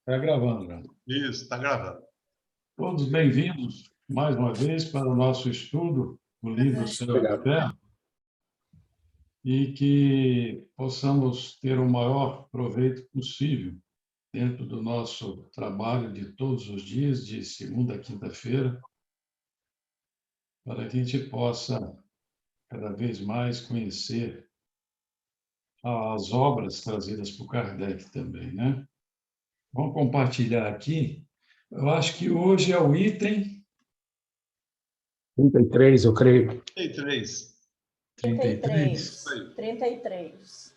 Está gravando, né? Isso, está gravando. Todos bem-vindos mais uma vez para o nosso estudo do livro Céu e Inferno e que possamos ter o maior proveito possível dentro do nosso trabalho de todos os dias, de segunda a quinta-feira, para que a gente possa cada vez mais conhecer as obras trazidas por Kardec também, né? Vamos compartilhar aqui. Eu acho que hoje é o item 33, eu creio. 33. 33. 33.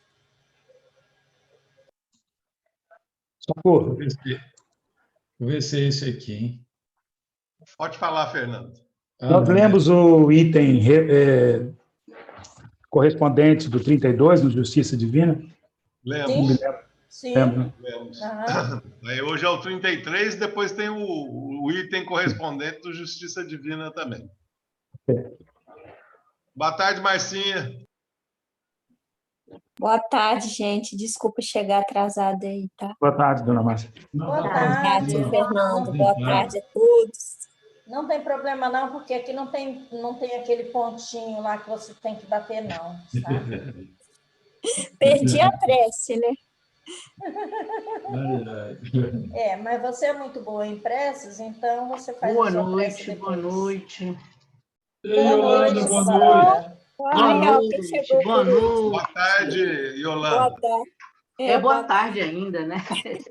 Socorro. Vou ver se é esse aqui, hein? Pode falar, Fernando. Nós lemos o item correspondente do 32, no Justiça Divina. Lemos. Sim. Lemos. Aham. Aí hoje é o 33, depois tem o item correspondente do Justiça Divina também. Boa tarde, Marcinha. Boa tarde, gente. Desculpa chegar atrasada aí, tá? Boa tarde, dona Márcia. Boa Boa tarde. tarde, Fernando. Não, Boa tarde a todos. não tem problema não, porque aqui não tem aquele pontinho lá que você tem que bater não, sabe? Perdi a prece, né? Mas você é muito boa em preces, então você faz Boa a sua prece noite, depois. boa noite. Ei, Yolanda, boa senhora. noite. Ai, alguém chegou Boa por último. Boa tarde, Boa Yolanda. tarde. É boa tarde ainda, né?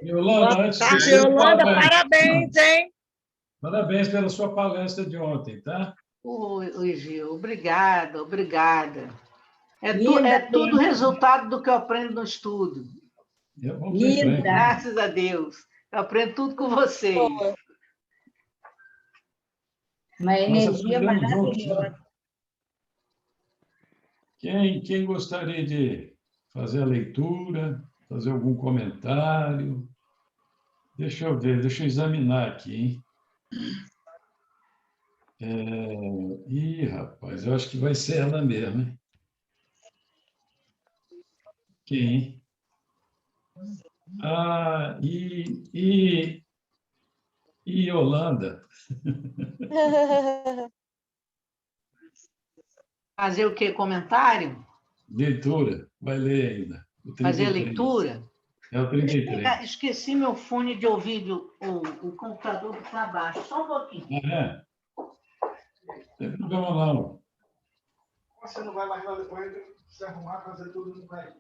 Yolanda, antes de Tarde, tudo, Yolanda, parabéns, hein? parabéns pela sua palestra de ontem, tá? Oi, Gil, obrigada. Linda, É tudo linda. resultado do que eu aprendo no estudo. Vamos em frente. Graças a Deus. Eu aprendo tudo com vocês. Uma Nós energia aprendemos juntos, maravilhosa. né? Quem gostaria de fazer a leitura, fazer algum comentário? Deixa eu ver, deixa eu examinar aqui, hein? Ih, rapaz, eu acho que vai ser ela mesmo, hein? Quem? Ah, e Yolanda. Fazer o quê? Comentário? Leitura, vai ler ainda. O Fazer a 33. leitura? É o 33. Esqueci meu fone de ouvido, o computador está abaixo. Só um pouquinho. É. Não tem problema não. Você não vai mais lá depois, se arrumar, fazer tudo, não vai.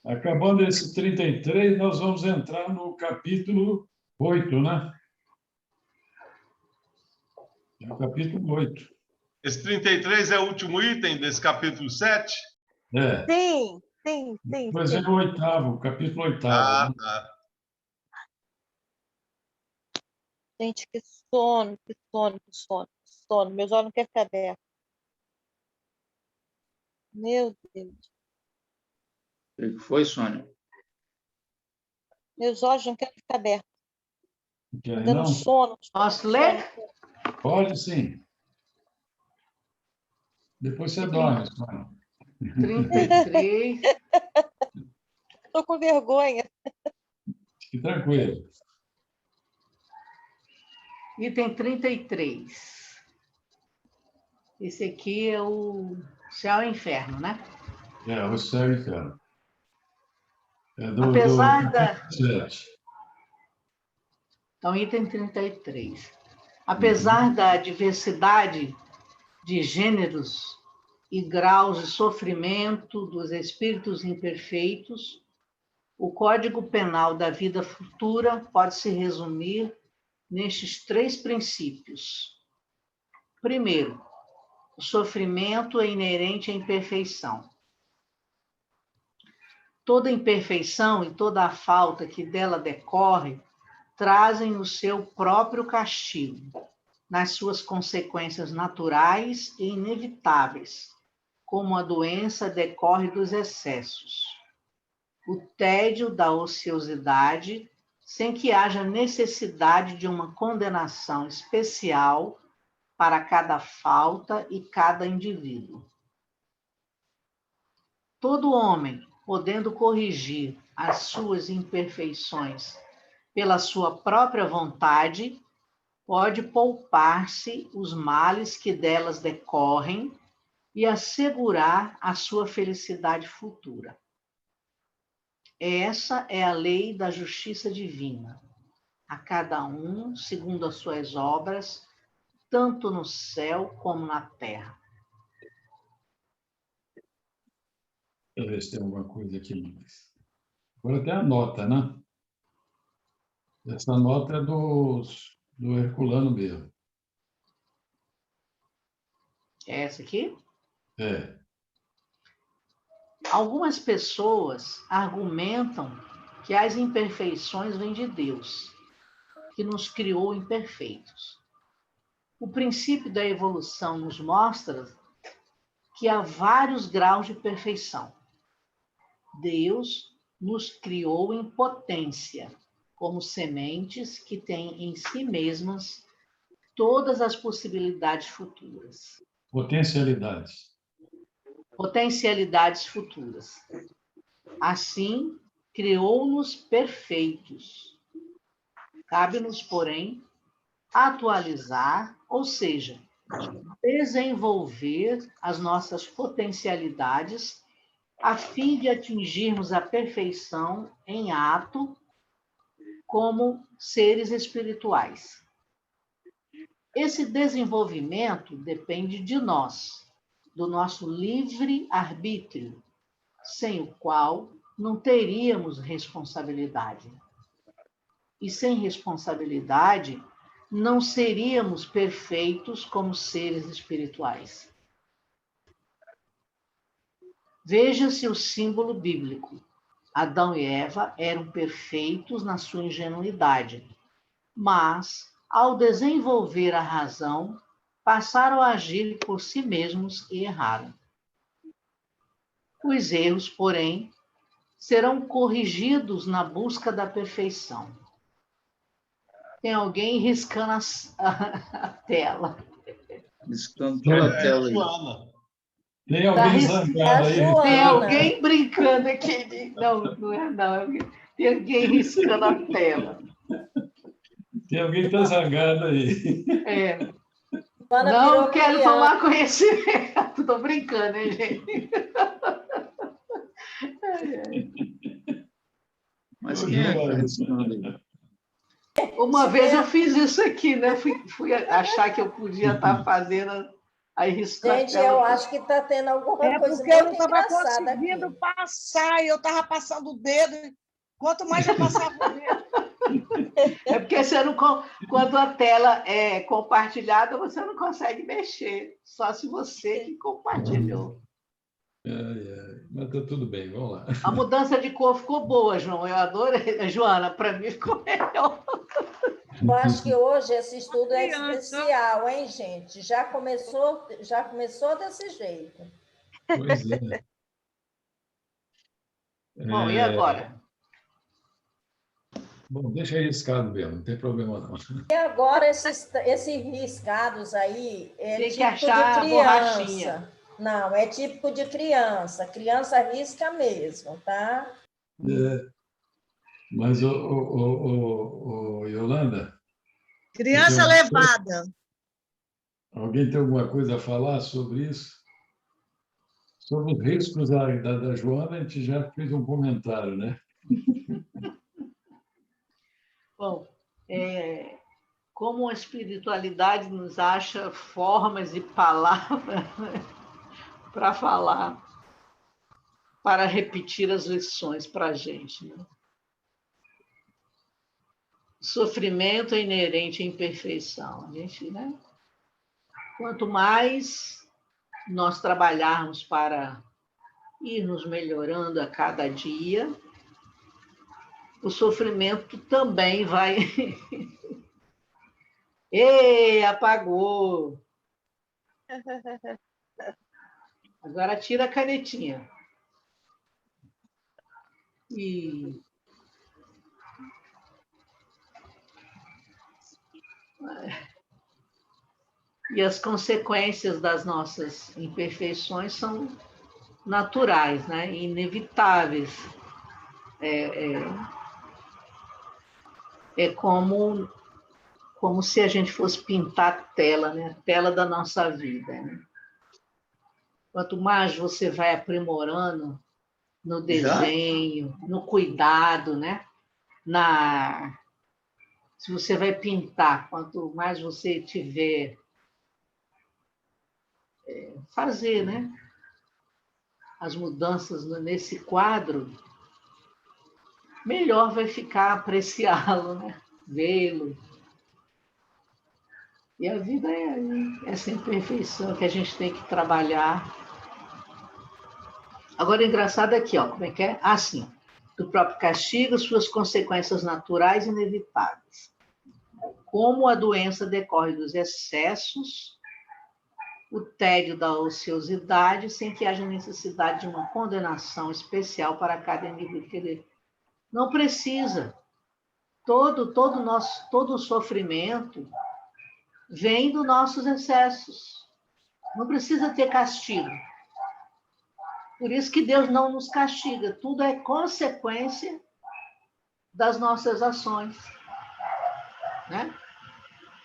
Acabando esse 33, nós vamos entrar no capítulo 8, né? É o capítulo 8. Esse 33 é o último item desse capítulo 7? É. Sim. Depois é o oitavo, o capítulo 8. Ah, Né? tá. Gente, que sono. Meus olhos não querem ficar abertos. Meu Deus. O que foi, Sônia? Meus olhos não querem ficar abertos. Quer, Dando não? sono. Posso ler? Pode sim. Depois você dorme, Sônia. 33. Estou com vergonha. Fique tranquilo. Item 33. Esse aqui é o céu e inferno, né? É, o céu e inferno. É do Apesar da... 7. Então, item 33. Apesar da diversidade de gêneros e graus de sofrimento dos espíritos imperfeitos, o Código Penal da vida futura pode se resumir nestes 3 princípios. Primeiro, o sofrimento é inerente à imperfeição. Toda imperfeição e toda a falta que dela decorre trazem o seu próprio castigo, nas suas consequências naturais e inevitáveis, como a doença decorre dos excessos, o tédio da ociosidade, sem que haja necessidade de uma condenação especial para cada falta e cada indivíduo. Todo homem, podendo corrigir as suas imperfeições pela sua própria vontade, pode poupar-se os males que delas decorrem e assegurar a sua felicidade futura. Essa é a lei da justiça divina. A cada um, segundo as suas obras, tanto no céu como na terra. Deixa eu ver se tem alguma coisa aqui mais. Agora tem a nota, né? Essa nota é do Herculano mesmo. É essa aqui? É. Algumas pessoas argumentam que as imperfeições vêm de Deus, que nos criou imperfeitos. O princípio da evolução nos mostra que há vários graus de perfeição. Deus nos criou em potência, como sementes que têm em si mesmas todas as possibilidades futuras. Potencialidades. Potencialidades futuras. Assim, criou-nos perfeitos. Cabe-nos, porém, atualizar, ou seja, desenvolver as nossas potencialidades a fim de atingirmos a perfeição em ato como seres espirituais. Esse desenvolvimento depende de nós, do nosso livre arbítrio, sem o qual não teríamos responsabilidade. E sem responsabilidade, não seríamos perfeitos como seres espirituais. Veja-se o símbolo bíblico. Adão e Eva eram perfeitos na sua ingenuidade, mas, ao desenvolver a razão, passaram a agir por si mesmos e erraram. Os erros, porém, serão corrigidos na busca da perfeição. Tem alguém riscando a tela. Riscando toda a tela aí. Joana. Tem alguém zangado aí? Joana. Tem alguém brincando aqui. Não, não é não. Tem alguém riscando a tela. Tem alguém que está zangado aí. É. Joana Não virou quero criança. tomar conhecimento. Estou brincando, hein, gente? Mas quem é que está riscando aí? Uma vez eu fiz isso aqui, né? Fui achar que eu podia estar fazendo, aí riscando a Gente, tela. eu acho que está tendo alguma É coisa porque eu não muito estava engraçada conseguindo aqui. passar, e eu estava passando o dedo. Quanto mais eu passava o dedo. É porque você não, quando a tela é compartilhada, você não consegue mexer. Só se você que compartilhou. Mas está tudo bem, vamos lá. A mudança de cor ficou boa, João. Eu adorei. Joana, para mim ficou melhor. Eu acho que hoje esse estudo é Criança. especial, hein, gente? Já começou desse jeito. Pois é. Bom, e agora? Bom, deixa aí riscado mesmo, não tem problema não. E agora esses riscados aí é Tem que típico achar de a borrachinha. criança. Não, é típico de criança. Criança risca mesmo, tá? Mas, Yolanda, Criança Então, levada. alguém tem alguma coisa a falar sobre isso? Sobre os riscos da Joana, a gente já fez um comentário, né? Bom, como a espiritualidade nos acha formas e palavras para falar, para repetir as lições para a gente, né? Sofrimento é inerente à imperfeição. A gente, né? Quanto mais nós trabalharmos para ir nos melhorando a cada dia, o sofrimento também vai. Ei, apagou! Agora tira a canetinha. E as consequências das nossas imperfeições são naturais, né? Inevitáveis. É como se a gente fosse pintar a tela, né? A tela da nossa vida, né? Quanto mais você vai aprimorando no desenho, no cuidado, né? Se você vai pintar, quanto mais você tiver fazer, né? As mudanças nesse quadro, melhor vai ficar apreciá-lo, né? Vê-lo. E a vida é essa imperfeição que a gente tem que trabalhar. Agora, o engraçado aqui, ó, como é que é? Assim, do próprio castigo, suas consequências naturais e inevitáveis. Como a doença decorre dos excessos, o tédio da ociosidade, sem que haja necessidade de uma condenação especial para cada indivíduo. Não precisa. Todo o sofrimento vem dos nossos excessos. Não precisa ter castigo. Por isso que Deus não nos castiga. Tudo é consequência das nossas ações. Né?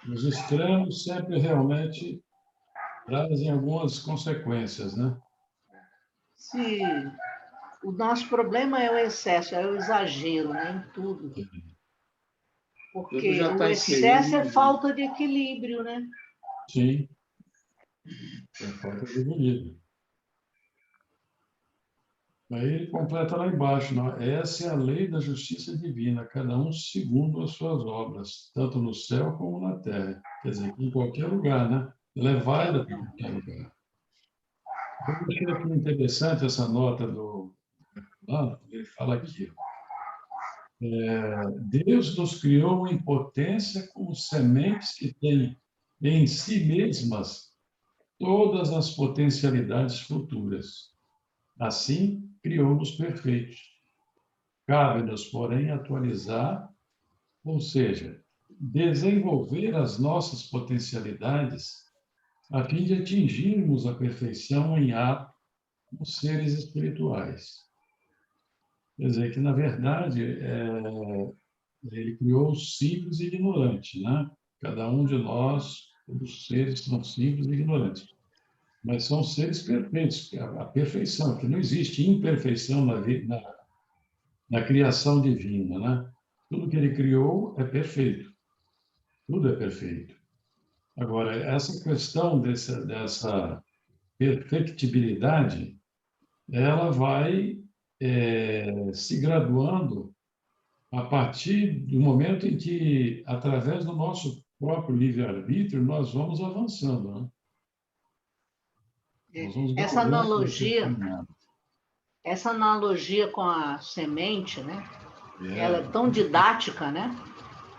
Os extremos sempre realmente trazem algumas consequências, né? Se o nosso problema é o excesso, é o exagero, né, em tudo. Porque já o tá excesso é inserido. falta de equilíbrio, né? Sim. É falta de equilíbrio. Aí ele completa lá embaixo, não? Essa é a lei da justiça divina, cada um segundo as suas obras, tanto no céu como na terra. Quer dizer, em qualquer lugar, né? Ela é válida para qualquer lugar. Eu achei aqui interessante essa nota do Lando, ele fala aqui. Deus nos criou em potência como sementes que têm em si mesmas todas as potencialidades futuras. Assim, criou-nos perfeitos. Cabe-nos, porém, atualizar, ou seja, desenvolver as nossas potencialidades a fim de atingirmos a perfeição em ato nos seres espirituais. Quer dizer que, na verdade, ele criou o simples e ignorante, né? Cada um de nós, todos os seres são simples e ignorantes. Mas são seres perfeitos, a perfeição, que não existe imperfeição na criação divina, né? Tudo que ele criou é perfeito. Tudo é perfeito. Agora, essa questão dessa perfectibilidade, ela vai se graduando a partir do momento em que, através do nosso próprio livre-arbítrio, nós vamos avançando, né? Nós vamos Essa galgando analogia com a semente, né? Ela é tão didática, né?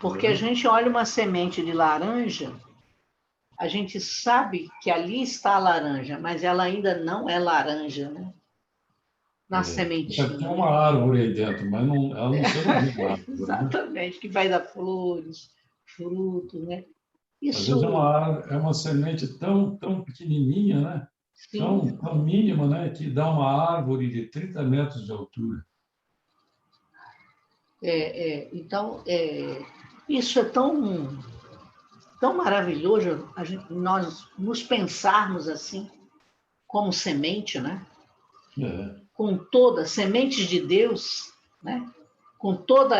Porque a gente olha uma semente de laranja, a gente sabe que ali está a laranja, mas ela ainda não é laranja, né? Na sementinha. Tem uma árvore aí dentro, mas ela não se uma árvore. Exatamente, que vai dar flores, frutos, né? Às vezes é uma semente tão pequenininha, né? Tão mínima, né? Que dá uma árvore de 30 metros de altura. Então, isso é tão maravilhoso, nós nos pensarmos assim, como semente, né? Com toda, sementes de Deus, né? Com todo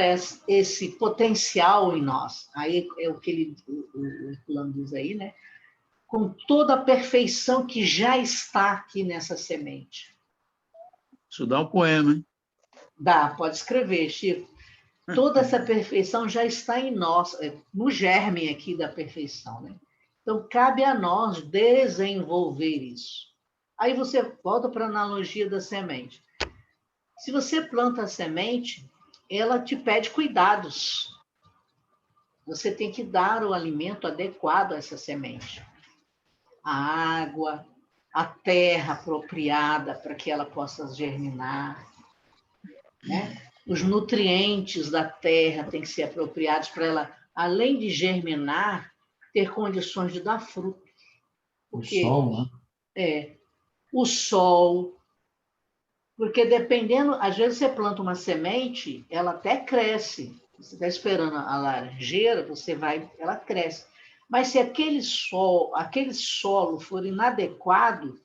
esse potencial em nós. Aí é o que o Herculano diz aí, né? Com toda a perfeição que já está aqui nessa semente. Isso dá um poema, hein? Dá, pode escrever, Chico. Toda essa perfeição já está em nós, no germe aqui da perfeição, né? Então, cabe a nós desenvolver isso. Aí você volta para a analogia da semente. Se você planta a semente, ela te pede cuidados. Você tem que dar o alimento adequado a essa semente. A água, a terra apropriada para que ela possa germinar, né? Os nutrientes da terra têm que ser apropriados para ela, além de germinar, ter condições de dar fruto. Porque, o sol, né? O sol, Porque dependendo, às vezes você planta uma semente, ela até cresce. Você está esperando a laranjeira, ela cresce. Mas se aquele solo for inadequado,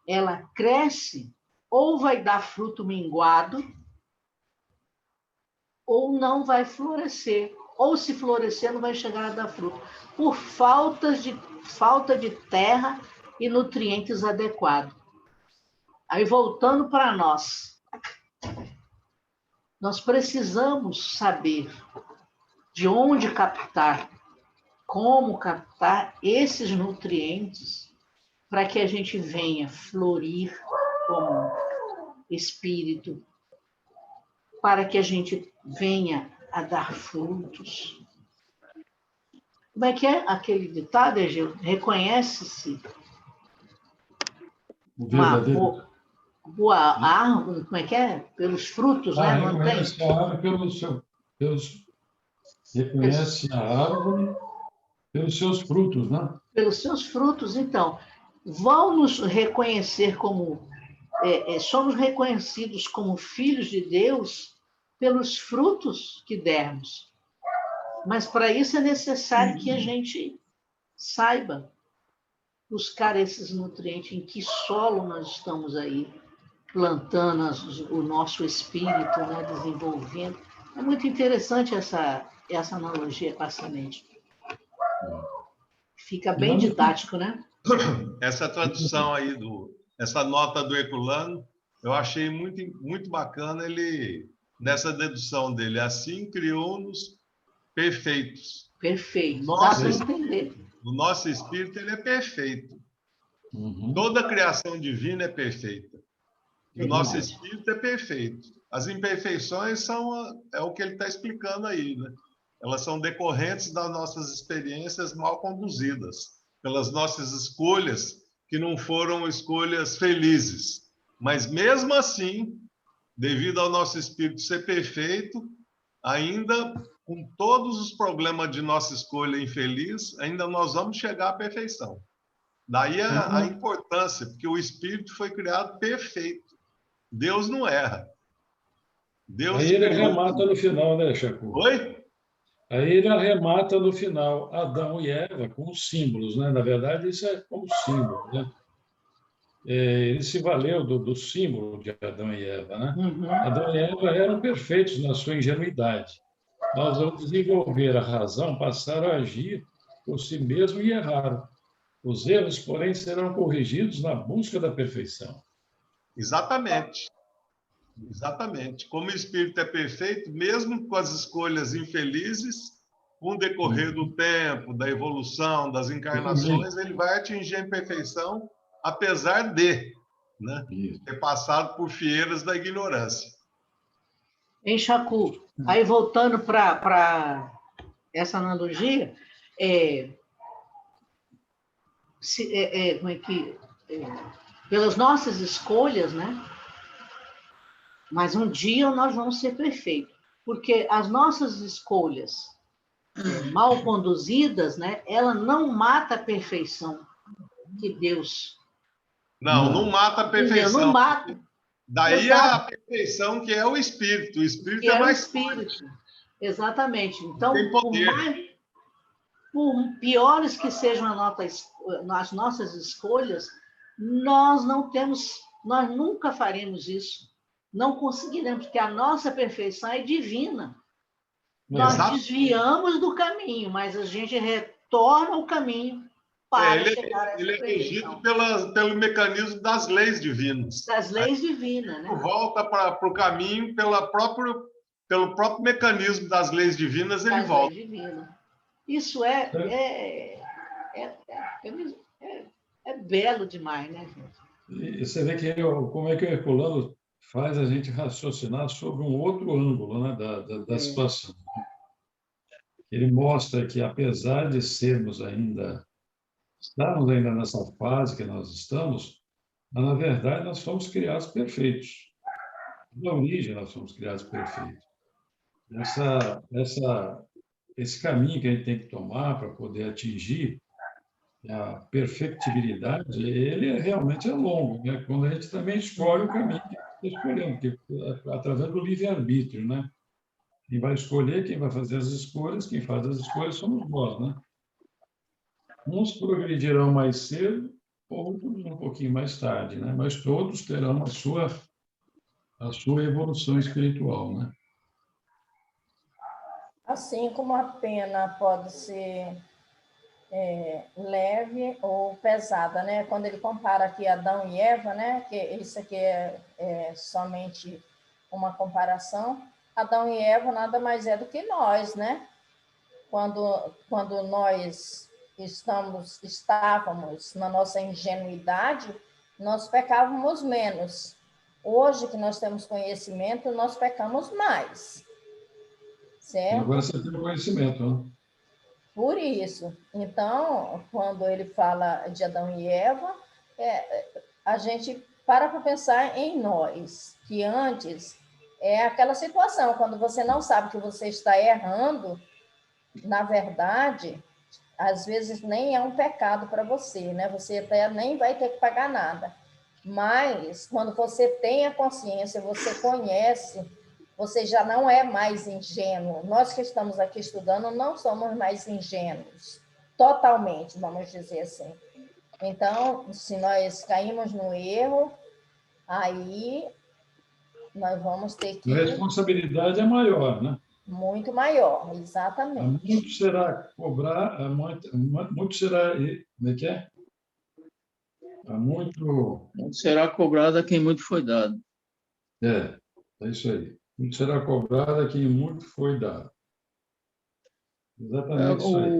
ela cresce ou vai dar fruto minguado, ou não vai florescer. Ou se florescer, não vai chegar a dar fruto. Por falta de terra e nutrientes adequados. Aí, voltando para nós precisamos saber de onde captar, como captar esses nutrientes para que a gente venha florir como espírito, para que a gente venha a dar frutos. Como é que é aquele ditado, Egeu? Reconhece-se uma boa árvore, como é que é? Pelos frutos, né? Não tem? Reconhece a árvore pelos seus frutos, né? Pelos seus frutos, então. Vão nos reconhecer como... somos reconhecidos como filhos de Deus pelos frutos que dermos. Mas, para isso, é necessário que a gente saiba buscar esses nutrientes, em que solo nós estamos aí plantando o nosso espírito, né, desenvolvendo. É muito interessante essa analogia com a semente. Fica bem didático, né? Essa tradução aí, essa nota do Herculano, eu achei muito, muito bacana ele, nessa dedução dele. Assim criou-nos perfeitos. Perfeito, dá para entender. O nosso espírito ele é perfeito. Uhum. Toda a criação divina é perfeita. E o nosso espírito é perfeito. As imperfeições é o que ele está explicando aí, né? Elas são decorrentes das nossas experiências mal conduzidas, pelas nossas escolhas, que não foram escolhas felizes. Mas, mesmo assim, devido ao nosso espírito ser perfeito, ainda com todos os problemas de nossa escolha infeliz, ainda nós vamos chegar à perfeição. Daí a importância, porque o espírito foi criado perfeito. Deus não erra. Deus Aí ele arremata no final, né, Chacu? Oi? Aí ele arremata no final, Adão e Eva, com os símbolos, né? Na verdade, isso é como símbolo, né? Ele se valeu do símbolo de Adão e Eva, né? Uhum. Adão e Eva eram perfeitos na sua ingenuidade. Mas, ao desenvolver a razão, passaram a agir por si mesmos e erraram. Os erros, porém, serão corrigidos na busca da perfeição. Exatamente. Exatamente. Como o espírito é perfeito, mesmo com as escolhas infelizes, com o decorrer do tempo, da evolução, das encarnações, ele vai atingir a perfeição, apesar de, né, ter passado por fieiras da ignorância. Em Chacu, aí voltando para essa analogia, como é que... pelas nossas escolhas, né? Mas um dia nós vamos ser perfeitos, porque as nossas escolhas mal conduzidas, né? Ela não mata a perfeição que Deus... Não mata a perfeição. Não mata. Daí a perfeição que é o espírito. O espírito que é mais espírito. Forte. Exatamente. Então, tem poder. Por piores que sejam as nossas escolhas, nós nunca faremos isso. Não conseguiremos, porque a nossa perfeição é divina. Nós desviamos do caminho, mas a gente retorna ao caminho para chegar a essa perfeição. Ele é regido pelo mecanismo das leis divinas. Das leis divinas, né? Volta para o caminho pelo próprio mecanismo das leis divinas, ele volta. Leis divinas. Isso é belo demais, né, gente? E você vê que como é que o Herculano faz a gente raciocinar sobre um outro ângulo, né, da situação. Ele mostra que, apesar de estarmos ainda nessa fase que nós estamos, mas, na verdade, nós fomos criados perfeitos. Na origem, nós fomos criados perfeitos. Esse caminho que a gente tem que tomar para poder atingir a perfectibilidade, ele realmente é longo, né? Quando a gente também escolhe o caminho escolhendo, porque através do livre-arbítrio, né? Quem vai escolher, quem vai fazer as escolhas, quem faz as escolhas somos nós, né? Uns progredirão mais cedo, outros um pouquinho mais tarde, né? Mas todos terão a sua evolução espiritual, né? Assim como a pena pode ser leve ou pesada, né? Quando ele compara aqui Adão e Eva, né? Que isso aqui é somente uma comparação. Adão e Eva nada mais é do que nós, né? Quando nós estávamos na nossa ingenuidade, nós pecávamos menos. Hoje que nós temos conhecimento, nós pecamos mais. Certo? E agora você tem o conhecimento, né? Por isso. Então, quando ele fala de Adão e Eva, a gente para pensar em nós, que antes é aquela situação, quando você não sabe que você está errando, na verdade, às vezes nem é um pecado para você, né? Você até nem vai ter que pagar nada. Mas, quando você tem a consciência, você conhece, você já não é mais ingênuo. Nós que estamos aqui estudando não somos mais ingênuos, totalmente, vamos dizer assim. Então, se nós caímos no erro, aí nós vamos ter que... A responsabilidade é maior, né? Muito maior, exatamente. Muito será cobrar, muito será... Como é que é? Muito será cobrado a quem muito foi dado. É isso aí. Muito será cobrado a quem muito foi dado. Exatamente isso aí.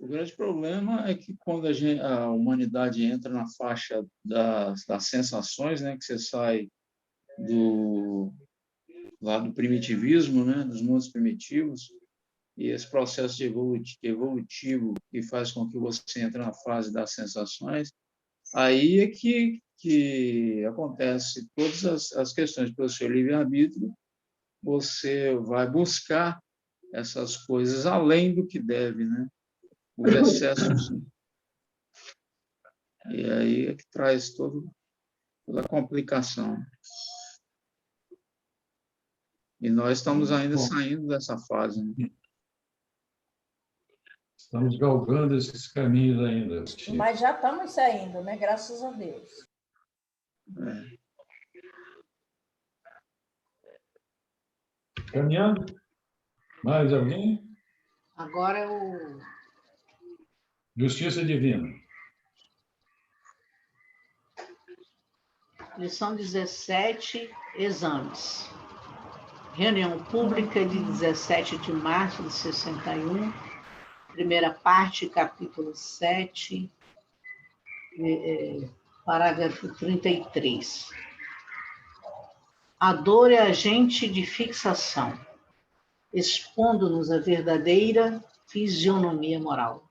O grande problema é que quando a humanidade entra na faixa das sensações, né, que você sai lá do primitivismo, né, dos mundos primitivos, e esse processo evolutivo que faz com que você entre na fase das sensações, aí é que acontece todas as questões pelo seu livre-arbítrio, você vai buscar essas coisas além do que deve, né? Os excessos. E aí é que traz toda a complicação. E nós estamos ainda saindo dessa fase, né? Estamos galgando esses caminhos ainda. Chico. Mas já estamos saindo, né? Graças a Deus. Caminhando? Mais alguém? Agora é o Justiça divina. lição 17, exames. Reunião pública de 17 de março de 61, primeira parte, capítulo 7, parágrafo 33. A dor é agente de fixação, expondo-nos a verdadeira fisionomia moral.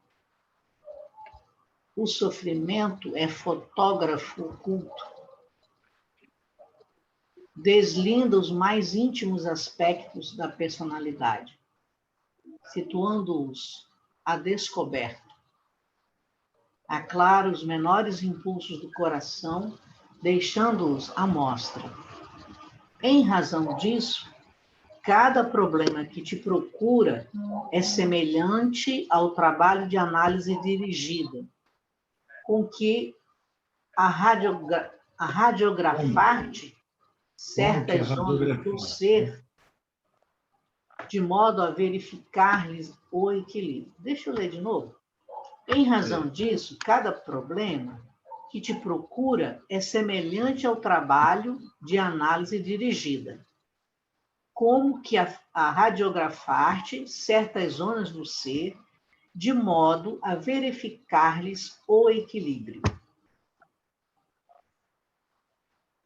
O sofrimento é fotógrafo oculto. Deslinda os mais íntimos aspectos da personalidade, situando-os a descoberto. Aclara os menores impulsos do coração, deixando-os à mostra. Em razão disso, cada problema que te procura é semelhante ao trabalho de análise dirigida, com que a radiografar-te certas zonas do ser, de modo a verificar-lhes o equilíbrio. Deixa eu ler de novo. Em razão disso, cada problema que te procura é semelhante ao trabalho de análise dirigida, como que a radiografar-te certas zonas do ser, de modo a verificar-lhes o equilíbrio.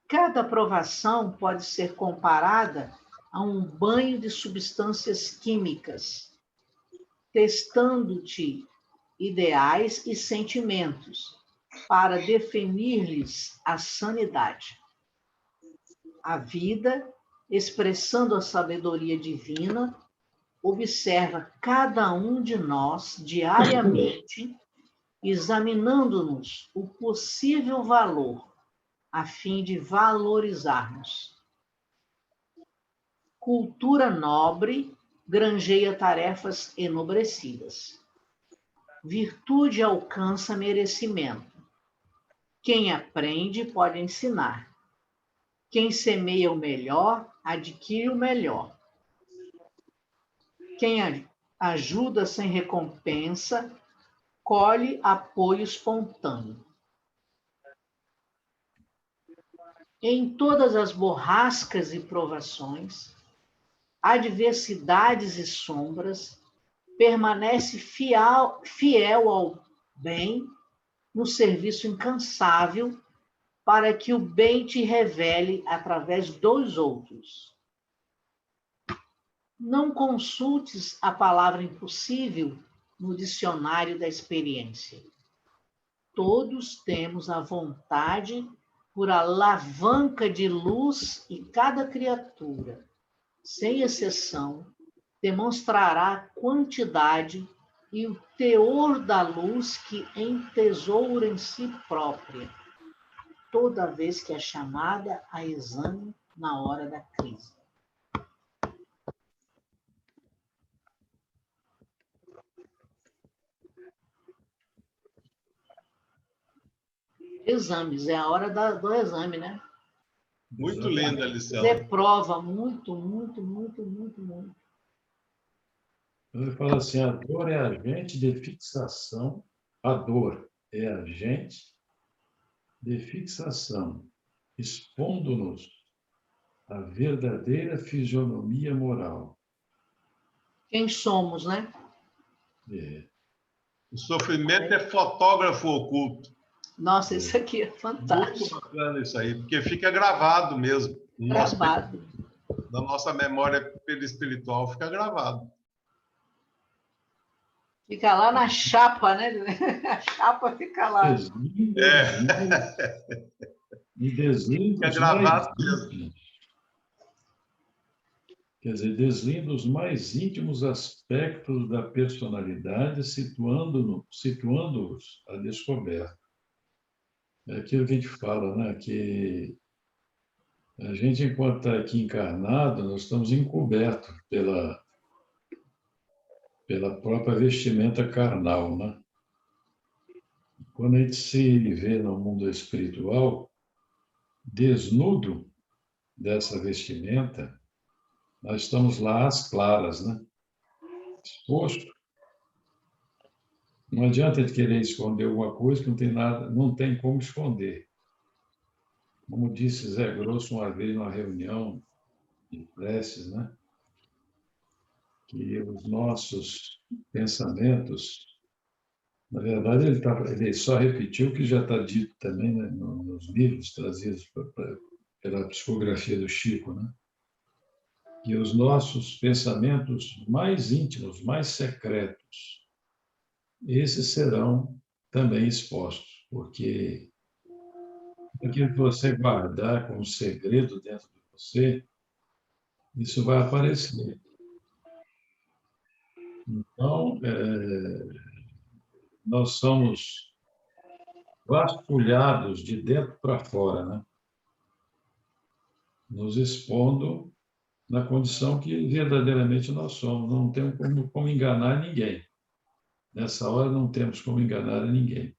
Cada provação pode ser comparada a um banho de substâncias químicas, testando-te ideais e sentimentos, para definir-lhes a sanidade. A vida, expressando a sabedoria divina, observa cada um de nós diariamente, examinando-nos o possível valor, a fim de valorizarmos. Cultura nobre granjeia tarefas enobrecidas. Virtude alcança merecimento. Quem aprende pode ensinar. Quem semeia o melhor, adquire o melhor. Quem ajuda sem recompensa, colhe apoio espontâneo. Em todas as borrascas e provações, adversidades e sombras, permanece fiel ao bem, no serviço incansável, para que o bem te revele através dos outros. Não consultes a palavra impossível no dicionário da experiência. Todos temos a vontade por alavanca de luz e cada criatura, sem exceção, demonstrará a quantidade e o teor da luz que entesoura em si própria, toda vez que é chamada a exame na hora da crise. Exames, é a hora do exame, né? Muito linda a lição. Fazer prova, muito, muito, muito, muito, muito. Ele fala assim, a dor é agente de fixação, a dor é agente de fixação, expondo-nos à verdadeira fisionomia moral. Quem somos, né? É. O sofrimento é fotógrafo oculto. Nossa, isso aqui é fantástico. Muito bacana isso aí, porque fica gravado mesmo. Gravado. Na nossa memória perispiritual fica gravado. Fica lá na chapa, né? A chapa fica lá. E deslinda fica gravado mesmo. Quer dizer, deslinda os mais íntimos aspectos da personalidade, situando-os à descoberta. É aquilo que a gente fala, né? Que a gente, enquanto está aqui encarnado, nós estamos encobertos pela própria vestimenta carnal, né? Quando a gente se vê no mundo espiritual, desnudo dessa vestimenta, nós estamos lá às claras, né? Exposto. Não adianta a gente querer esconder alguma coisa que não tem nada, não tem como esconder. Como disse Zé Grosso uma vez numa reunião de preces, né? Que os nossos pensamentos, na verdade, ele só repetiu o que já está dito também, né? Nos livros trazidos pela psicografia do Chico, né? Que os nossos pensamentos mais íntimos, mais secretos, esses serão também expostos, porque aquilo que você guardar como segredo dentro de você, isso vai aparecer. Então, nós somos vasculhados de dentro para fora, né? Nos expondo na condição que verdadeiramente nós somos. Não temos como enganar ninguém. Nessa hora não temos como enganar a ninguém,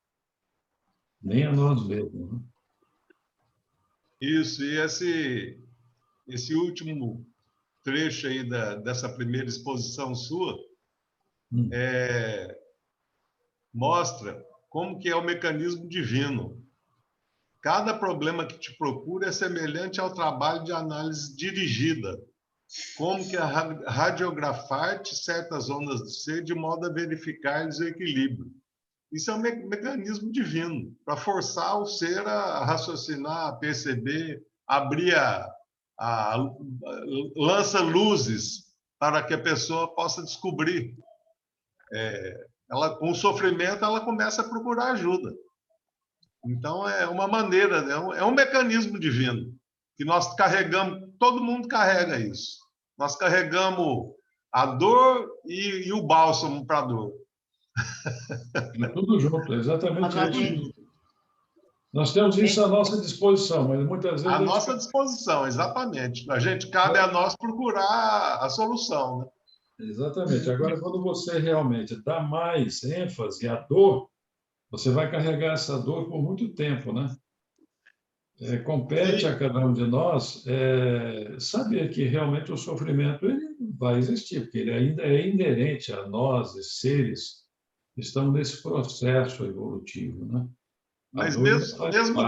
nem a nós mesmos. Né? Isso, e esse último trecho aí dessa primeira exposição sua mostra como que é o mecanismo divino. Cada problema que te procura é semelhante ao trabalho de análise dirigida, como que radiografar-te certas ondas do ser de modo a verificar-lhes o equilíbrio. Isso é um mecanismo divino, para forçar o ser a raciocinar, a perceber, abrir lança luzes para que a pessoa possa descobrir. Com o sofrimento, ela começa a procurar ajuda. Então, é uma maneira, é um mecanismo divino, que nós carregamos, todo mundo carrega isso. Nós carregamos a dor e o bálsamo para a dor. É tudo junto, exatamente isso. Nós temos isso à nossa disposição, mas muitas vezes... À nossa disposição, exatamente. Cabe a nós procurar a solução, né? Exatamente. Agora, quando você realmente dá mais ênfase à dor, você vai carregar essa dor por muito tempo, né? Compete a cada um de nós saber que realmente o sofrimento ele vai existir, porque ele ainda é inerente a nós, seres que estamos nesse processo evolutivo, né? Mas mesmo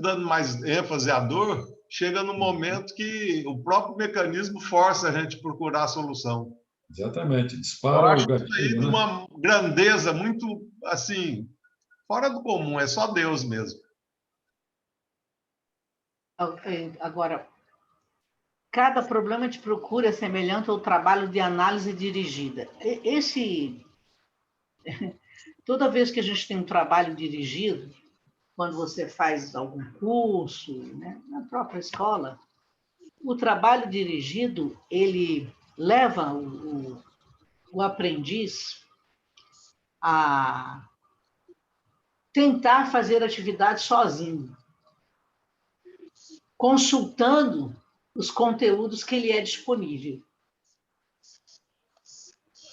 dando mais ênfase à dor, chega no momento que o próprio mecanismo força a gente a procurar a solução. Exatamente, Eu dispara acho o gatilho, isso aí de uma grandeza muito, assim, fora do comum, é só Deus mesmo. Agora, cada problema de procura é semelhante ao trabalho de análise dirigida. Toda vez que a gente tem um trabalho dirigido, quando você faz algum curso, né, na própria escola, o trabalho dirigido, ele leva o aprendiz a tentar fazer atividade sozinho, consultando os conteúdos que lhe é disponível.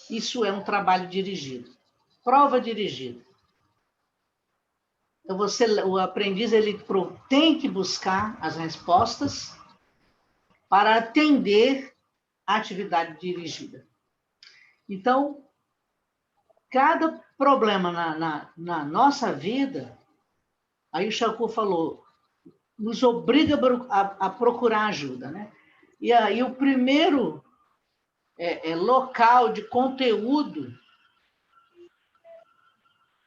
Isso é um trabalho dirigido. Prova dirigida. Então, o aprendiz ele tem que buscar as respostas para atender a atividade dirigida. Então, cada problema na nossa vida, aí o Shakur falou, nos obriga a procurar ajuda, né? E aí o primeiro local de conteúdo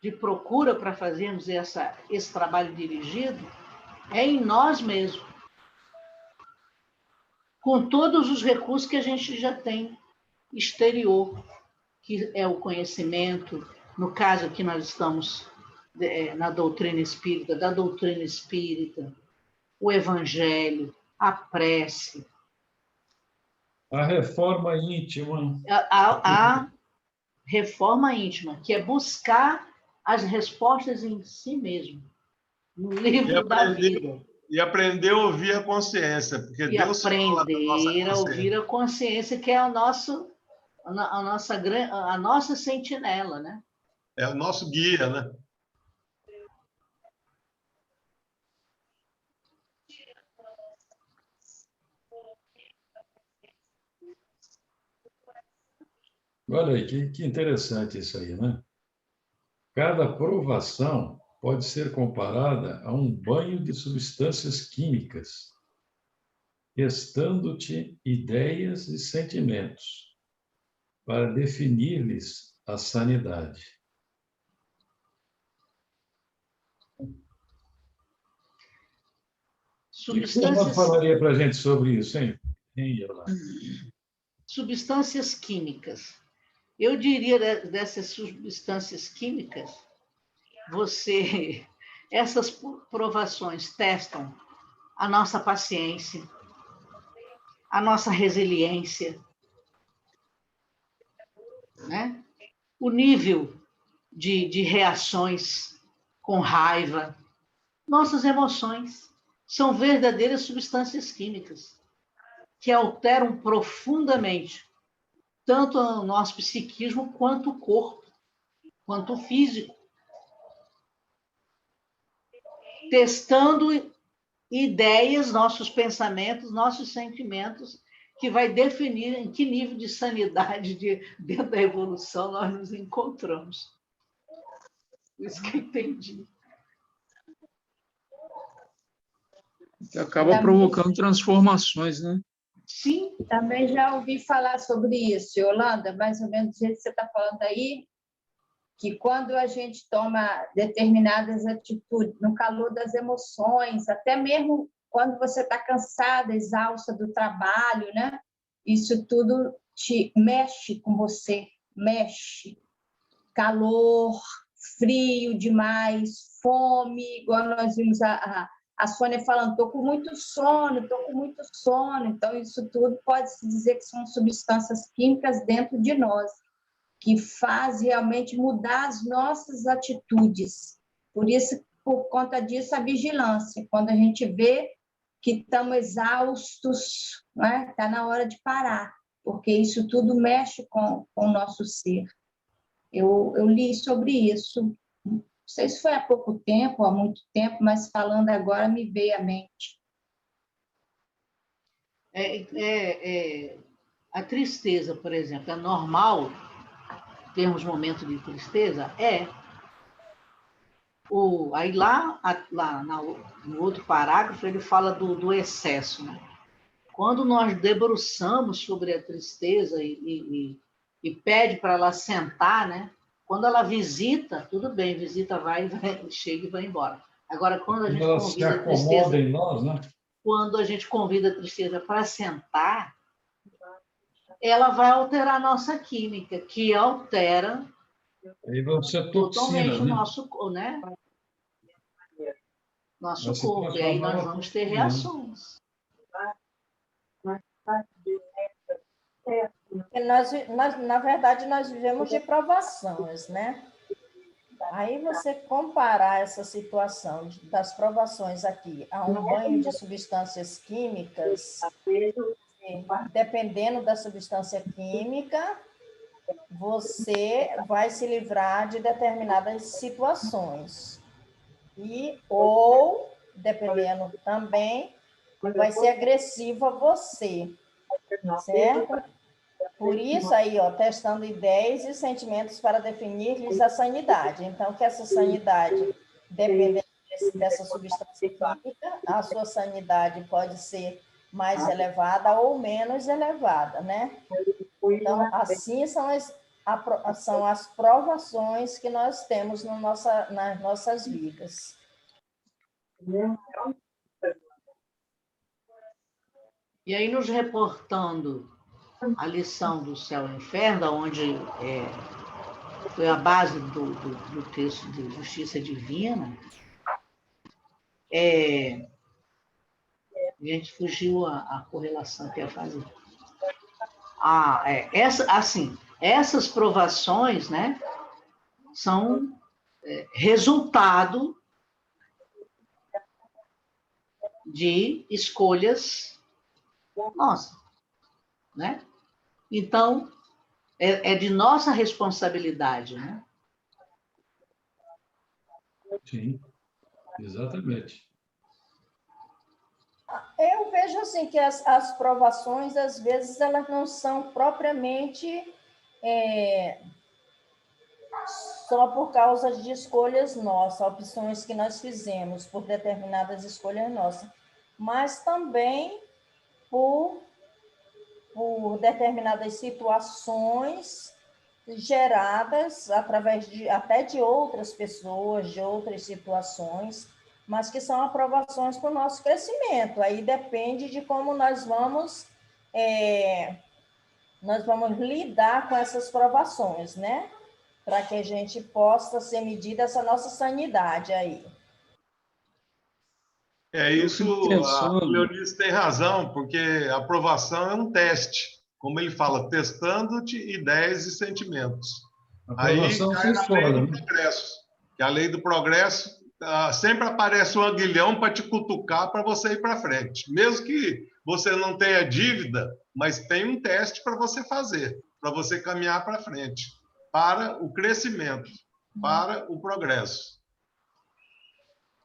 de procura para fazermos esse trabalho dirigido é em nós mesmos, com todos os recursos que a gente já tem exterior, que é o conhecimento, no caso que nós estamos na doutrina espírita, da doutrina espírita, o evangelho, a prece. A reforma íntima. A reforma íntima, que é buscar as respostas em si mesmo, no livro da vida. E aprender a ouvir a consciência, porque Deus fala da nossa consciência. A ouvir a consciência, que é a nossa sentinela, né? É o nosso guia, né? Olha aí, que interessante isso aí, né? Cada provação pode ser comparada a um banho de substâncias químicas, testando-te ideias e sentimentos, para definir-lhes a sanidade. O que você falaria para a gente sobre isso, hein, Yolanda? Substâncias químicas. Eu diria dessas substâncias químicas, essas provações testam a nossa paciência, a nossa resiliência, né? O nível de reações com raiva. Nossas emoções são verdadeiras substâncias químicas que alteram profundamente tanto o nosso psiquismo quanto o corpo, quanto o físico. Testando ideias, nossos pensamentos, nossos sentimentos, que vai definir em que nível de sanidade dentro da evolução nós nos encontramos. Isso que eu entendi. Que acaba provocando transformações, né? Sim. Também já ouvi falar sobre isso, Yolanda, mais ou menos do jeito que você está falando aí, que quando a gente toma determinadas atitudes no calor das emoções, até mesmo quando você está cansada, exausta do trabalho, né? Isso tudo te mexe com você, mexe. Calor, frio demais, fome, igual nós vimos a Sônia falando, estou com muito sono. Então, isso tudo pode-se dizer que são substâncias químicas dentro de nós, que faz realmente mudar as nossas atitudes. Por isso por conta disso, a vigilância. Quando a gente vê que estamos exaustos, né? Está na hora de parar, porque isso tudo mexe com o nosso ser. Eu li sobre isso, não sei se foi há pouco tempo, há muito tempo, mas falando agora me veio à mente. A tristeza, por exemplo, é normal termos momentos de tristeza? Aí no outro parágrafo ele fala do excesso, né? Quando nós debruçamos sobre a tristeza e pede para ela sentar, né? Quando ela visita, tudo bem, visita, vai, chega e vai embora. Agora, quando a gente ela se convida a acomoda tristeza, em nós, né? quando a gente convida a tristeza para sentar, ela vai alterar a nossa química, que altera Aí vão ser totalmente toxinas, o né? nosso, né? Vai Nosso se corpo. E aí transformar nós numa vamos ter toxina, né? reações. Porque na verdade, nós vivemos de provações, né? Aí você comparar essa situação das provações aqui a um banho de substâncias químicas, dependendo da substância química, você vai se livrar de determinadas situações. Ou, dependendo também, vai ser agressivo a você, certo? Por isso aí, ó, testando ideias e sentimentos para definir-lhes a sanidade. Então, que essa sanidade, dependendo dessa substância química, a sua sanidade pode ser mais elevada ou menos elevada, né? Então, assim são as provações que nós temos nas nossas vidas. E aí, nos reportando a lição do céu e inferno, onde foi a base do texto de Justiça Divina, a gente fugiu a correlação que ia fazer. Essas provações, né, são resultado de escolhas nossas, né? Então, é de nossa responsabilidade, né? Sim, exatamente. Eu vejo assim que as provações, às vezes, elas não são propriamente só por causa de escolhas nossas, opções que nós fizemos por determinadas escolhas nossas, mas também por determinadas situações geradas através até de outras pessoas, de outras situações, mas que são aprovações para o nosso crescimento. Aí depende de como nós vamos lidar com essas provações, né? Para que a gente possa ser medida essa nossa sanidade aí. Isso, a Leonice tem razão, porque a aprovação é um teste. Como ele fala, testando-te ideias e sentimentos. Aí cai na lei do progresso. Que a lei do progresso sempre aparece um aguilhão para te cutucar para você ir para frente. Mesmo que você não tenha dívida, mas tem um teste para você fazer, para você caminhar para frente, para o crescimento, para o progresso.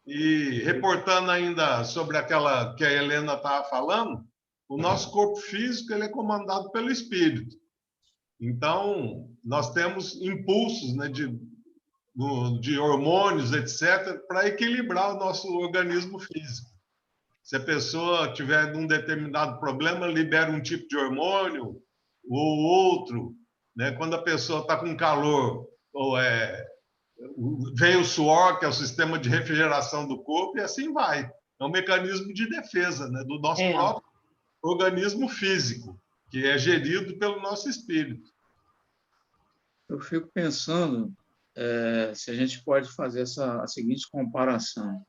E reportando ainda sobre aquela que a Helena estava falando, o nosso corpo físico ele é comandado pelo espírito. Então, nós temos impulsos, né, de hormônios, etc., para equilibrar o nosso organismo físico. Se a pessoa tiver um determinado problema, libera um tipo de hormônio ou outro. Né? Quando a pessoa está com calor, vem o suor, que é o sistema de refrigeração do corpo, e assim vai. É um mecanismo de defesa, né, do nosso próprio organismo físico, que é gerido pelo nosso espírito. Eu fico pensando se a gente pode fazer a seguinte comparação.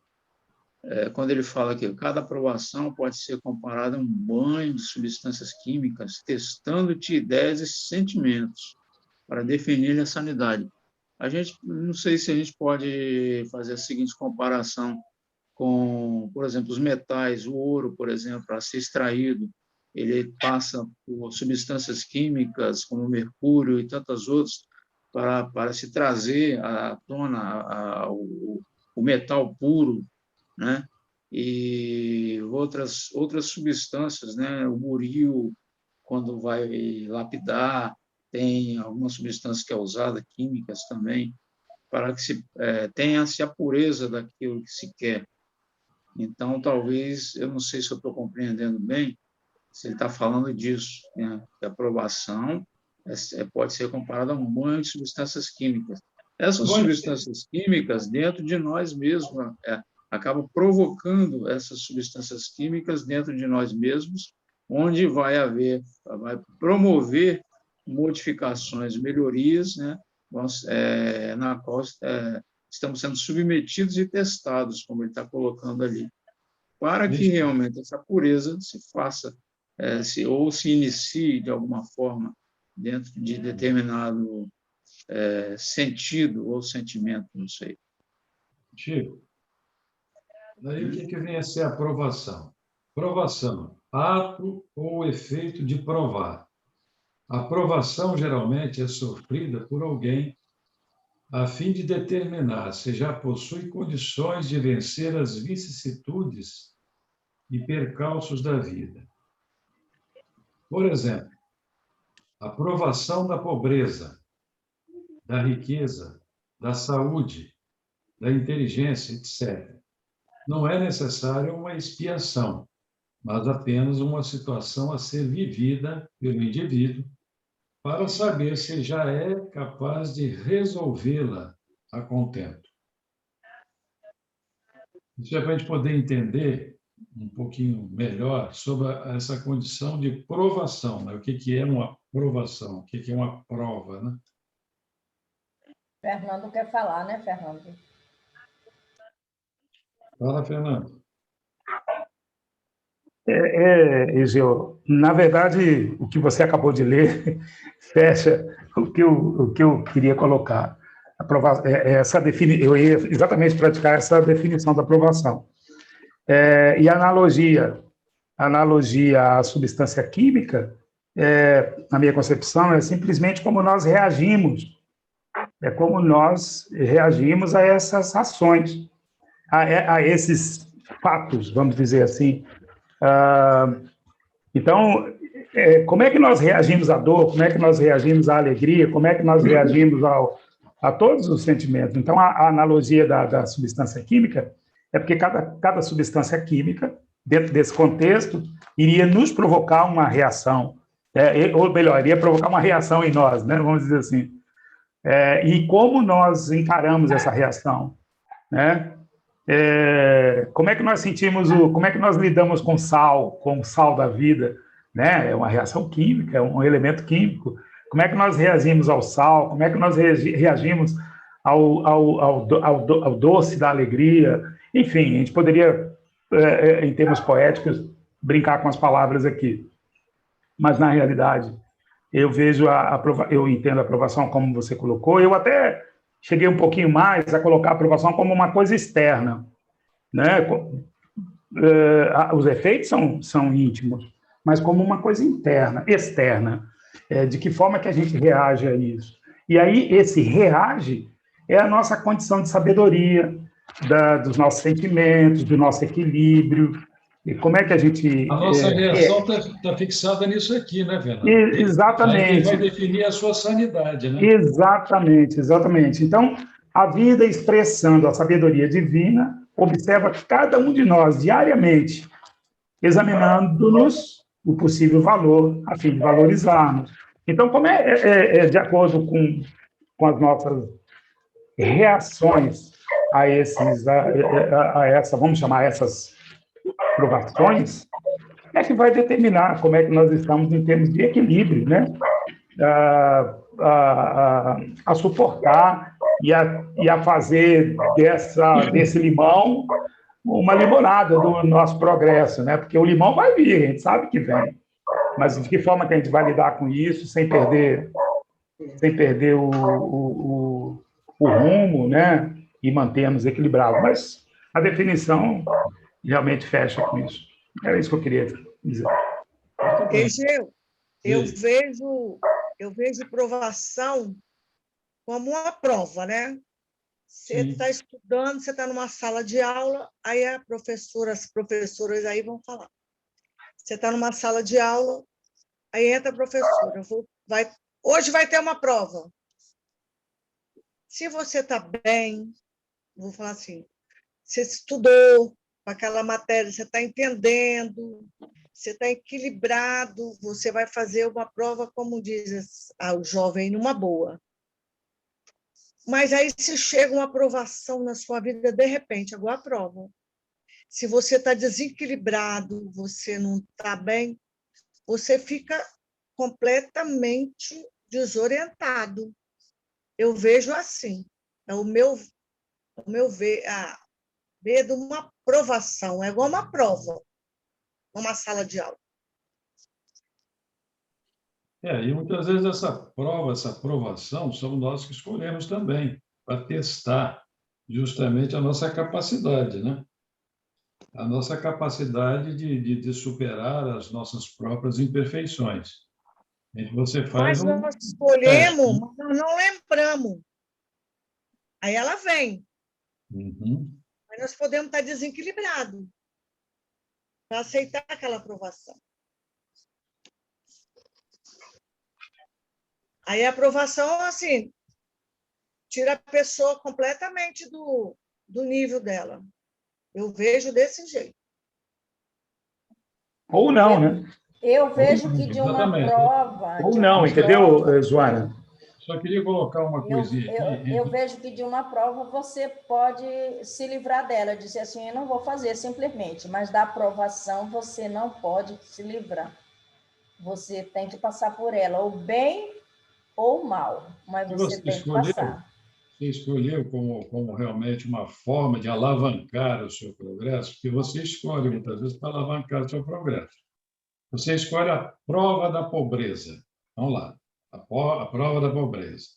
Quando ele fala que cada aprovação pode ser comparada a um banho de substâncias químicas, testando-te ideias e sentimentos para definir a sanidade. a gente, não sei se a gente pode fazer a seguinte comparação com, por exemplo, os metais, o ouro, por exemplo, para ser extraído, ele passa por substâncias químicas, como o mercúrio e tantas outras, para se trazer à tona o metal puro, né? E outras substâncias, né? O buril, quando vai lapidar, tem alguma substância que é usada, químicas também, para que tenha-se a pureza daquilo que se quer. Então, talvez, eu não sei se eu estou compreendendo bem, se ele está falando disso, né? Que a provação pode ser comparada a um banho de substâncias químicas. Essas substâncias químicas, dentro de nós mesmos, acabam provocando essas substâncias químicas dentro de nós mesmos, onde vai promover modificações, melhorias, né? Na qual estamos sendo submetidos e testados, como ele está colocando ali, para que realmente essa pureza se faça, ou se inicie de alguma forma dentro de determinado sentido ou sentimento, não sei. Chico, daí o que vem a ser a provação? Provação, ato ou efeito de provar. A provação geralmente é sofrida por alguém a fim de determinar se já possui condições de vencer as vicissitudes e percalços da vida. Por exemplo, a provação da pobreza, da riqueza, da saúde, da inteligência, etc. Não é necessário uma expiação, mas apenas uma situação a ser vivida pelo indivíduo para saber se já é capaz de resolvê-la a contento. Isso é para a gente poder entender um pouquinho melhor sobre essa condição de provação, né? O que é uma provação, o que é uma prova, né? Fernando quer falar, né, Fernando? Fala, Fernando. Egeu, na verdade, o que você acabou de ler fecha o que eu queria colocar. Eu ia exatamente praticar essa definição da aprovação. E a analogia à substância química, na minha concepção, é simplesmente como nós reagimos. É como nós reagimos a essas ações, a esses fatos, vamos dizer assim. Então, como é que nós reagimos à dor? Como é que nós reagimos à alegria? Como é que nós reagimos a todos os sentimentos? Então, a analogia da substância química é porque cada substância química, dentro desse contexto, iria nos provocar uma reação, ou melhor, iria provocar uma reação em nós, né? Vamos dizer assim. E como nós encaramos essa reação, né? Como é que nós sentimos como é que nós lidamos com o sal da vida, né? É uma reação química, é um elemento químico. Como é que nós reagimos ao sal? Como é que nós reagimos ao doce da alegria? Enfim, a gente poderia, em termos poéticos, brincar com as palavras aqui. Mas, na realidade, eu vejo eu entendo a aprovação como você colocou. Eu até cheguei um pouquinho mais a colocar a aprovação como uma coisa externa, né? Os efeitos são íntimos, mas como uma coisa interna, externa. De que forma que a gente reage a isso? E aí, esse reage é a nossa condição de sabedoria, dos nossos sentimentos, do nosso equilíbrio. E como é que a gente... A nossa reação está fixada nisso aqui, né, Fernando? Exatamente. Aí vai definir a sua sanidade, né? Exatamente. Então, a vida expressando a sabedoria divina observa cada um de nós diariamente, examinando-nos o possível valor, a fim de valorizarmos. Então, como de acordo com as nossas reações a essa, vamos chamar essas provações, é que vai determinar como é que nós estamos em termos de equilíbrio, né? A suportar e a fazer desse limão uma limonada do nosso progresso, né? Porque o limão vai vir, a gente sabe que vem, mas de que forma que a gente vai lidar com isso sem perder o rumo, né? E mantermos equilibrados. Mas a definição realmente fecha com isso. Era isso que eu queria dizer. Egeu, eu Sim. vejo provação como uma prova, né? Você Sim. está estudando, você está numa sala de aula, aí as professoras aí vão falar. Você está numa sala de aula, aí entra a professora, hoje vai ter uma prova. Se você está bem, vou falar assim, você estudou para aquela matéria, você está entendendo, você está equilibrado, você vai fazer uma prova, como diz o jovem, numa boa. Mas aí, se chega uma aprovação na sua vida, de repente, agora a prova. Se você está desequilibrado, você não está bem, você fica completamente desorientado. Eu vejo assim. É o meu ver de uma aprovação, é igual uma prova, numa sala de aula. E muitas vezes essa prova, essa aprovação, somos nós que escolhemos também, para testar justamente a nossa capacidade, né? A nossa capacidade de superar as nossas próprias imperfeições. Você faz Mas um nós teste. escolhemos, mas nós não lembramos. Aí ela vem. Uhum. Mas nós podemos estar desequilibrados para aceitar aquela aprovação. Aí a aprovação, assim, tira a pessoa completamente do nível dela. Eu vejo desse jeito. Ou não, né? Eu vejo que de uma Exatamente. prova... Ou não, entendeu, Joana? Só queria colocar uma coisinha aqui. Eu vejo que de uma prova você pode se livrar dela, dizer assim, eu não vou fazer simplesmente, mas da aprovação você não pode se livrar. Você tem que passar por ela, ou bem ou mal, mas você tem que passar. Você escolheu como realmente uma forma de alavancar o seu progresso, porque você escolhe muitas vezes para alavancar o seu progresso. Você escolhe a prova da pobreza. Vamos lá, a prova da pobreza.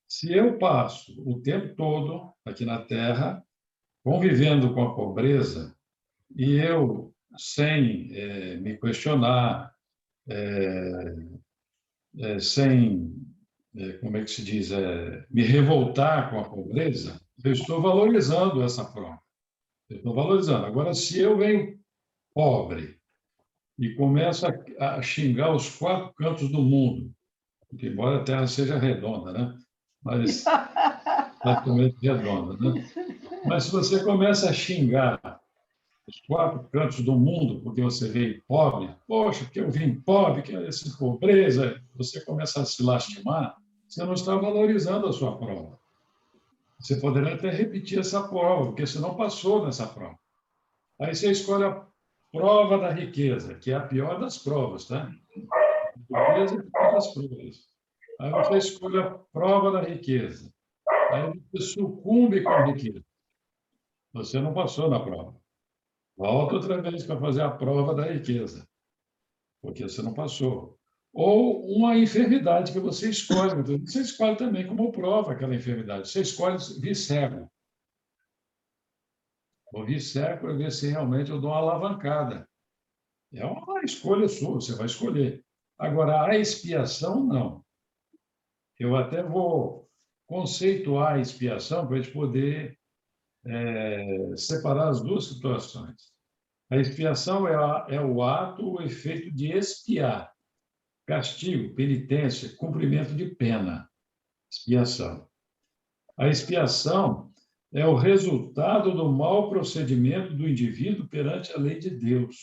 Se eu passo o tempo todo aqui na Terra convivendo com a pobreza e eu, sem me questionar, sem, como é que se diz, me revoltar com a pobreza, eu estou valorizando essa prova. Eu estou valorizando. Agora, se eu venho pobre e começo a xingar os 4 cantos do mundo, porque embora a Terra seja redonda, né? Mas praticamente redonda, né? Mas se você começa a xingar os 4 cantos do mundo porque você veio pobre, poxa, que eu vim pobre, que é essa pobreza, você começa a se lastimar, você não está valorizando a sua prova. Você poderia até repetir essa prova, porque você não passou nessa prova. Aí você escolhe a prova da riqueza, que é a pior das provas, tá? A riqueza é a pior das provas. Aí você escolhe a prova da riqueza. Aí você sucumbe com a riqueza. Você não passou na prova. Volta outra vez para fazer a prova da riqueza, porque você não passou. Ou uma enfermidade que você escolhe. Você escolhe também como prova aquela enfermidade. Você escolhe vir cego. Vou vir cego para ver se realmente eu dou uma alavancada. É uma escolha sua, você vai escolher. Agora, a expiação, não. Eu até vou conceituar a expiação para a gente poder separar as duas situações. A expiação é o ato, o efeito de expiar. Castigo, penitência, cumprimento de pena. Expiação. A expiação é o resultado do mau procedimento do indivíduo perante a lei de Deus,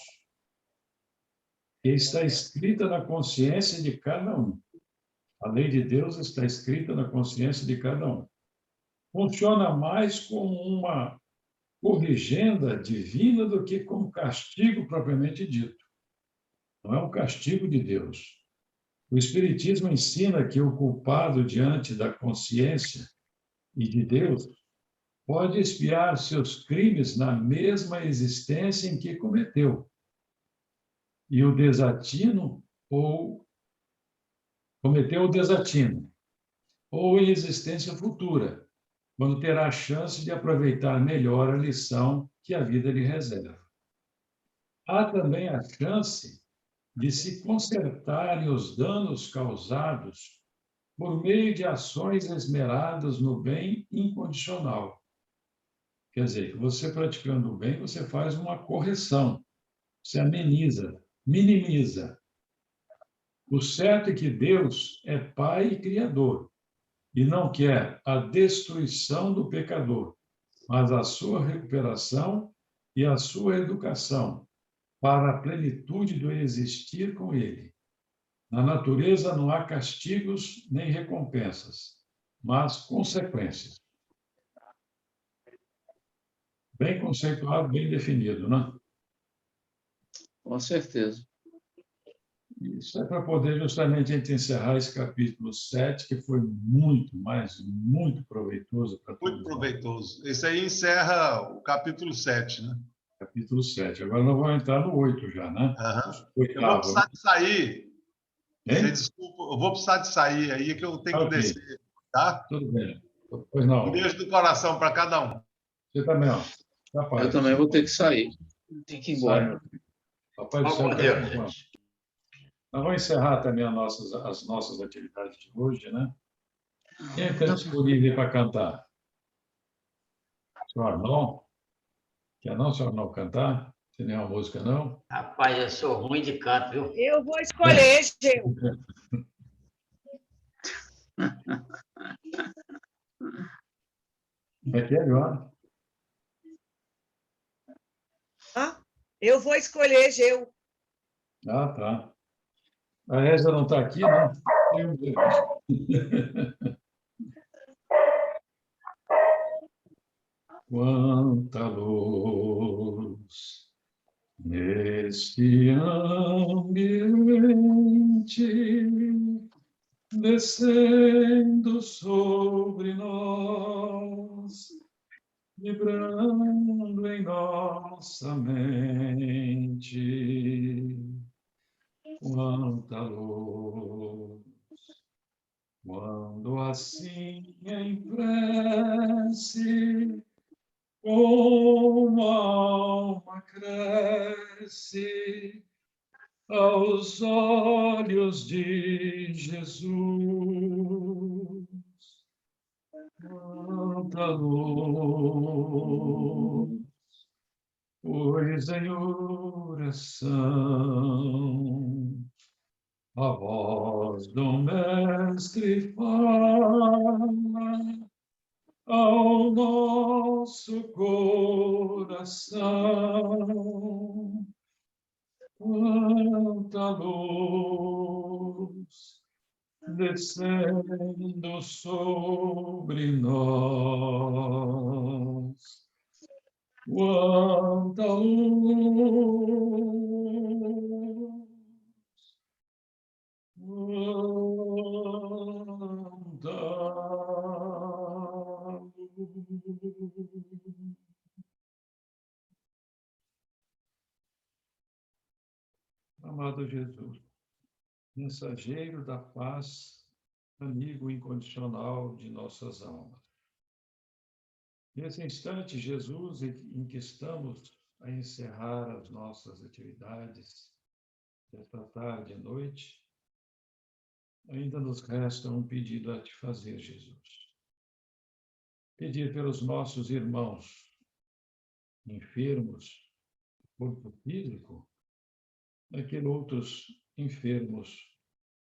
que está escrita na consciência de cada um. A lei de Deus está escrita na consciência de cada um. Funciona mais como uma corrigenda divina do que como castigo propriamente dito. Não é um castigo de Deus. O Espiritismo ensina que o culpado diante da consciência e de Deus pode expiar seus crimes na mesma existência em que cometeu. E o desatino ou cometeu o desatino, ou em existência futura, quando terá a chance de aproveitar melhor a lição que a vida lhe reserva. Há também a chance de se consertarem os danos causados por meio de ações esmeradas no bem incondicional. Quer dizer, você praticando o bem, você faz uma correção, você ameniza, minimiza. O certo é que Deus é Pai e Criador, e não quer a destruição do pecador, mas a sua recuperação e a sua educação para a plenitude do existir com Ele. Na natureza não há castigos nem recompensas, mas consequências. Bem conceituado, bem definido, né? Com certeza. Isso é para poder justamente a gente encerrar esse capítulo 7, que foi muito, mas muito proveitoso para todos. Muito proveitoso. Esse aí encerra o capítulo 7, né? Capítulo 7. Agora nós vamos entrar no 8 já, né? Eu vou precisar de sair. Você desculpa, eu vou precisar de sair aí, que eu tenho que descer, tá? Tudo bem. Pois não. Um beijo do coração para cada um. Você também, ó. Eu também vou ter que sair. Tem que ir embora. Papai do céu, nós vamos encerrar também as nossas atividades de hoje, né? Quem está disponível para cantar? Senhor Arnon? Quer não, senhor Arnon, cantar? Tem nenhuma música, não? Rapaz, eu sou ruim de canto, viu? Eu vou escolher, Geu. Como é que é agora? Eu vou escolher, Geu. Ah, tá. A Régia não está aqui, né? Quanta luz neste ambiente, descendo sobre nós, vibrando em nossa mente. Quanta luz, quando assim em prece, como a alma cresce aos olhos de Jesus. Quanta luz, pois em oração a voz do Mestre fala ao nosso coração. Quanta luz descendo sobre nós. Quanta luz, quanta luz. Amado Jesus, mensageiro da paz, amigo incondicional de nossas almas. Nesse instante, Jesus, em que estamos a encerrar as nossas atividades desta tarde e noite, ainda nos resta um pedido a te fazer, Jesus. Pedir pelos nossos irmãos enfermos do corpo físico, daqueles outros enfermos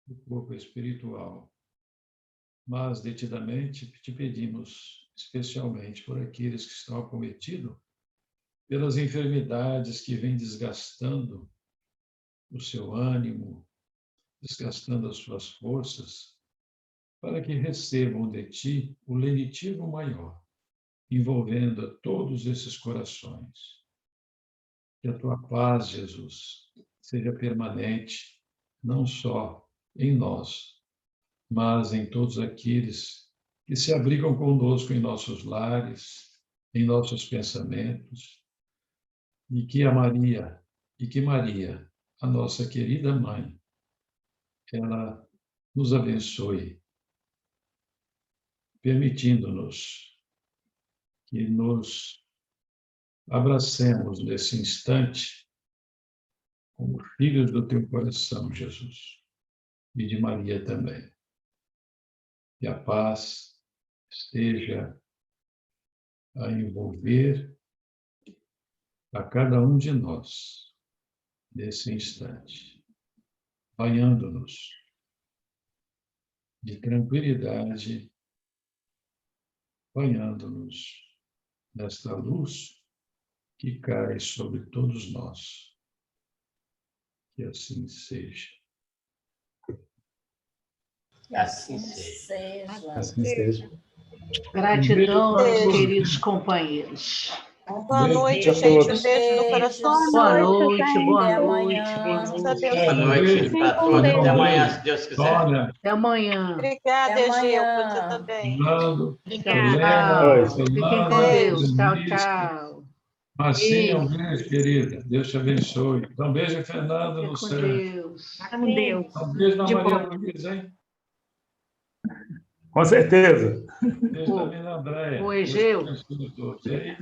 do corpo espiritual. Mas, detidamente, te pedimos especialmente por aqueles que estão acometidos pelas enfermidades que vêm desgastando o seu ânimo, desgastando as suas forças, para que recebam de ti o lenitivo maior, envolvendo a todos esses corações. Que a tua paz, Jesus, seja permanente, não só em nós, mas em todos aqueles que se abrigam conosco em nossos lares, em nossos pensamentos, e que Maria, a nossa querida mãe, ela nos abençoe, permitindo-nos que nos abracemos nesse instante como filhos do teu coração, Jesus, e de Maria também. Que a paz esteja a envolver a cada um de nós nesse instante, banhando-nos de tranquilidade, banhando-nos nesta luz que cai sobre todos nós. Que assim seja. Que assim seja. Assim seja. Gratidão, meus Beijo. queridos companheiros. Boa Beijo noite, a gente. todos. Um beijo no coração. Boa noite, boa Até noite, amanhã. boa Deus noite. abençoe. Boa noite para todos. Até amanhã, se Deus quiser. Sônia, Até amanhã. Obrigada, Até Egeu, amanhã. você também. Fernando, Tchau, Helena, tchau. Fiquem com Fernanda, Deus. Tchau, Denise, tchau. Marcinha, um Beijo. beijo, querida. Deus te abençoe. Então, beijo, Fernando, Fiquem no com céu. Deus. Com Deus. Um beijo na De Maria boa. Luísa, hein? Com certeza. Beijo também na Andréia. O Deus te Egeu. abençoe a todos. E aí?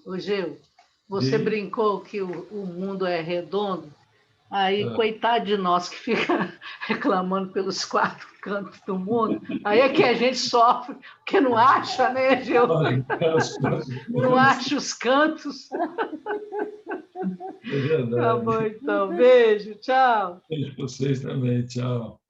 Ô, Geu, você Sim. brincou que o mundo é redondo, aí, É. coitado de nós que fica reclamando pelos 4 cantos do mundo, aí é que a gente sofre, porque não acha, né, Geu? Não acha os cantos. É verdade. Tá bom, então. Beijo, tchau. Beijo para vocês também. Tchau.